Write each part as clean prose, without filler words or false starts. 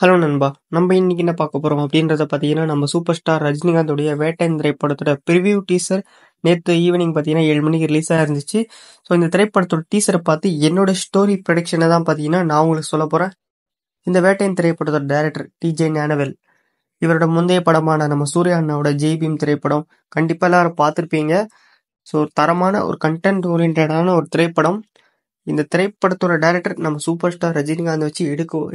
Hello நண்பா. நம்ம இன்னைக்கு என்ன பார்க்க போறோம் அப்படின்றத பார்த்தீங்கன்னா, நம்ம சூப்பர் ஸ்டார் ரஜினிகாந்தோடைய வேட்டையன் திரைப்படத்தோட ப்ரிவ்யூ டீசர் நேத்து ஈவினிங் பார்த்தீங்கன்னா 7 மணிக்கு ரிலீஸ் ஆயிருந்துச்சு. ஸோ இந்த திரைப்படத்தோட டீசரை பார்த்து என்னோட ஸ்டோரி ப்ரொடிக்ஷனை தான் பார்த்தீங்கன்னா நான் உங்களுக்கு சொல்ல போறேன். இந்த வேட்டையன் திரைப்படத்தோட டைரக்டர் டிஜே ஞானவேல். இவரோட முந்தைய படமான நம்ம சூர்யா அண்ணாவோட ஜெய் பீம் திரைப்படம் கண்டிப்பா எல்லாரும் பார்த்துருப்பீங்க. ஸோ தரமான ஒரு கண்டென்ட் ஓரியன்டான ஒரு திரைப்படம். இந்த திரைப்படத்தோட டைரக்டர் நம்ம சூப்பர் ஸ்டார் ரஜினிகாந்த் வச்சு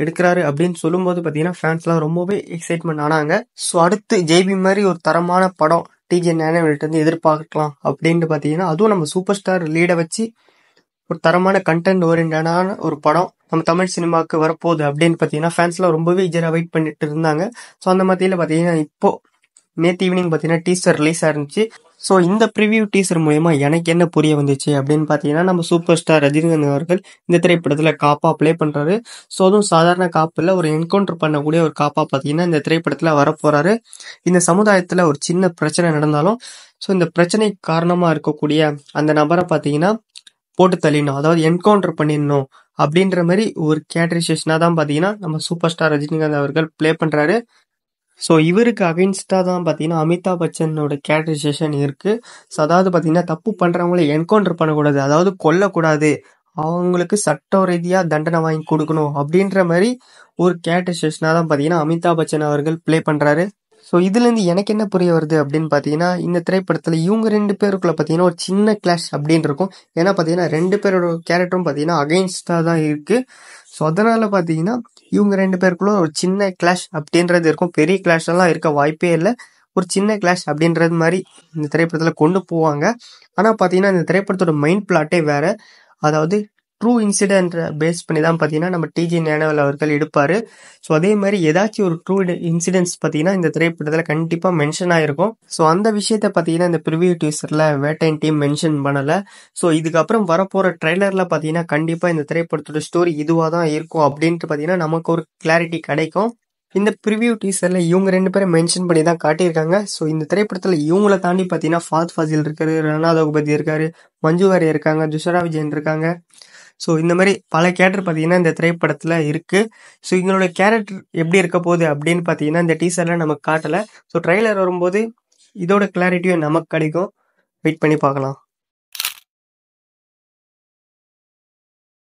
எடுக்கிறாரு அப்படின்னு சொல்லும்போது பார்த்தீங்கன்னா ஃபேன்ஸ்லாம் ரொம்பவே எக்ஸைட்மெண்ட் ஆனாங்க. ஸோ அடுத்து ஜேபி மாதிரி ஒரு தரமான படம் டிஜே ஞானவேல்கிட்ட இருந்து எதிர்பார்க்கலாம் அப்படின்ட்டு பார்த்தீங்கன்னா, அதுவும் நம்ம சூப்பர் ஸ்டார் லீடை வச்சு ஒரு தரமான கண்டென்ட் ஓரியன்டான ஒரு படம் நம்ம தமிழ் சினிமாவுக்கு வரப்போகுது அப்படின்னு பார்த்தீங்கன்னா ஃபேன்ஸ்லாம் ரொம்பவே ஈஜராக வெயிட் பண்ணிட்டு இருந்தாங்க. ஸோ அந்த மத்தியில் பார்த்தீங்கன்னா இப்போ நேற்று ஈவினிங் பார்த்தீங்கன்னா டீசர் ரிலீஸ் ஆயிருந்துச்சு. ஸோ இந்த ப்ரிவ்யூ டீசர் மூலயமா எனக்கு என்ன புரிய வந்துச்சு அப்படின்னு பார்த்தீங்கன்னா, நம்ம சூப்பர் ஸ்டார் ரஜினிகாந்த் அவர்கள் இந்த திரைப்படத்தில் காப்பா ப்ளே பண்ணுறாரு. ஸோ அதுவும் சாதாரண காப்பில் ஒரு என்கவுண்டர் பண்ணக்கூடிய ஒரு காப்பா பார்த்தீங்கன்னா இந்த திரைப்படத்தில் வரப்போறாரு. இந்த சமுதாயத்தில் ஒரு சின்ன பிரச்சனை நடந்தாலும் ஸோ இந்த பிரச்சனை காரணமாக இருக்கக்கூடிய அந்த நபரை பார்த்தீங்கன்னா போட்டு தள்ளிடணும், அதாவது என்கவுண்டர் பண்ணிடணும் அப்படின்ற மாதிரி ஒரு கேரக்டரைசேஷனாக தான் பார்த்தீங்கன்னா நம்ம சூப்பர் ஸ்டார் ரஜினிகாந்த் அவர்கள் ப்ளே பண்ணுறாரு. ஸோ இவருக்கு அகைன்ஸ்டாக தான் பார்த்தீங்கன்னா அமிதாப் பச்சனோட கேரக்டரைசேஷன் இருக்கு. ஸோ அதாவது பார்த்தீங்கன்னா தப்பு பண்ணுறவங்கள என்கவுண்டர் பண்ணக்கூடாது, அதாவது கொல்லக்கூடாது, அவங்களுக்கு சட்ட ரீதியாக தண்டனை வாங்கி கொடுக்கணும் அப்படின்ற மாதிரி ஒரு கேரக்டரைசேஷனாக தான் பார்த்தீங்கன்னா அமிதாப் பச்சன் அவர்கள் ப்ளே பண்ணுறாரு. ஸோ இதுலேருந்து எனக்கு என்ன புரிய வருது அப்படின்னு பார்த்தீங்கன்னா, இந்த திரைப்படத்தில் இவங்க 2 பேருக்குள்ள பார்த்தீங்கன்னா ஒரு சின்ன கிளாஷ் அப்படின்னு இருக்கும். ஏன்னா பார்த்தீங்கன்னா 2 பேரோட கேரக்டரும் பார்த்தீங்கன்னா அகைன்ஸ்டாக தான் இருக்குது. ஸோ அதனால் பார்த்தீங்கன்னா இவங்க 2 பேருக்குள்ள ஒரு சின்ன கிளாஷ் அப்படின்றது இருக்கும். பெரிய கிளாஷ் எல்லாம் இருக்க வாய்ப்பே இல்லை. ஒரு சின்ன கிளாஷ் அப்படின்றது மாதிரி இந்த திரைப்படத்தில் கொண்டு போவாங்க. ஆனால் பார்த்தீங்கன்னா இந்த திரைப்படத்தோட மைண்ட் பிளாட்டே வேற. அதாவது ட்ரூ இன்சிடென்ட் பேஸ் பண்ணி தான் பார்த்தீங்கன்னா நம்ம டிஜே ஞானவேல் அவர்கள் எடுப்பார். ஸோ அதே மாதிரி ஏதாச்சும் ஒரு ட்ரூ இன்சிடென்ட்ஸ் பார்த்தீங்கன்னா இந்த திரைப்படத்தில் கண்டிப்பாக மென்ஷன் ஆகிருக்கும். ஸோ அந்த விஷயத்த பார்த்தீங்கன்னா இந்த ப்ரிவ்யூ டீசரில் வேட்டையன் டீம் மென்ஷன் பண்ணலை. ஸோ இதுக்கப்புறம் வரப்போகிற ட்ரெய்லரில் பார்த்தீங்கன்னா கண்டிப்பாக இந்த திரைப்படத்தோட ஸ்டோரி இதுவாக தான் இருக்கும் அப்படின்ட்டு பார்த்தீங்கன்னா நமக்கு ஒரு கிளாரிட்டி கிடைக்கும். இந்த ப்ரிவ்யூ டீசரில் இவங்க 2 பேரும் மென்ஷன் பண்ணி தான் காட்டியிருக்காங்க. ஸோ இந்த திரைப்படத்தில் இவங்கள தாண்டி பார்த்தீங்கன்னா ஃபாத் ஃபாசில் இருக்காரு, ரணா தகுபதி இருக்காரு, மஞ்சு வாரியர் இருக்காங்க, துஷரா விஜயன் இருக்காங்க. ஸோ இந்த மாதிரி பல கேரக்டர் பார்த்தீங்கன்னா இந்த திரைப்படத்தில் இருக்குது. ஸோ இவங்களோட கேரக்டர் எப்படி இருக்க போகுது அப்படின்னு பார்த்தீங்கன்னா இந்த டீசரில் நமக்கு காட்டலை. ஸோ ட்ரெய்லர் வரும்போது இதோட கிளாரிட்டியும் நமக்கு கிடைக்கும். வெயிட் பண்ணி பார்க்கலாம்.